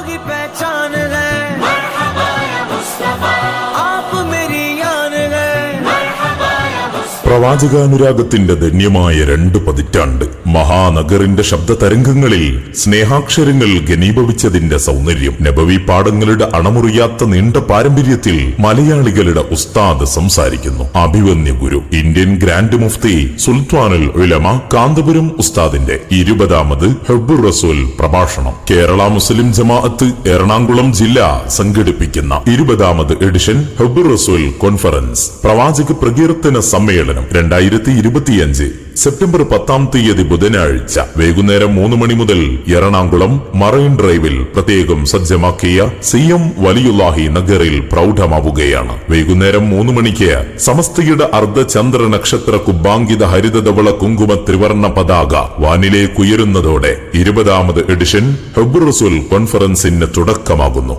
की पहचान है, आप मेरी यान है। പ്രവാചകാനുരാഗത്തിന്റെ ധന്യമായ 2 പതിറ്റാണ്ട് മഹാനഗറിന്റെ ശബ്ദ തരംഗങ്ങളിൽ സ്നേഹാക്ഷരങ്ങൾ ഘനീഭവിച്ചതിന്റെ സൗന്ദര്യം, നബവി പാഠങ്ങളുടെ അണമുറിയാത്ത നീണ്ട പാരമ്പര്യത്തിൽ മലയാളികളുടെ ഉസ്താദ് സംസാരിക്കുന്നു. അഭിവന്യ ഗുരു ഇന്ത്യൻ ഗ്രാൻഡ് മുഫ്തി സുൽത്താനുൽ ഉലമ കാന്തപുരം ഉസ്താദിന്റെ 20ാമത് ഹബ്ബുർ റസൂൽ പ്രഭാഷണം കേരള മുസ്ലിം ജമാഅത്ത് എറണാകുളം ജില്ല സംഘടിപ്പിക്കുന്ന 20ാമത് എഡിഷൻ ഹബ്ബുർ റസൂൽ കോൺഫറൻസ് പ്രവാചക പ്രകീർത്തന സമ്മേളനം 2025 സെപ്റ്റംബർ 10-ാം തീയതി ബുധനാഴ്ച വൈകുന്നേരം 3 മണി മുതൽ എറണാകുളം മറൈൻ ഡ്രൈവിൽ പ്രത്യേകം സജ്ജമാക്കിയ CM വലിയുല്ലാഹി നഗറിൽ പ്രൗഢമാവുകയാണ്. വൈകുന്നേരം 3 മണിക്ക് സമസ്തയുടെ അർദ്ധചന്ദ്ര നക്ഷത്ര കുബ്ബാങ്കിത ഹരിതധവള കുങ്കുമ ത്രിവർണ പതാക വാനിലേക്കുയരുന്നതോടെ 20ാമത് എഡിഷൻ ഹബ്ബുർ റസൂൽ കോൺഫറൻസിന് തുടക്കമാകുന്നു.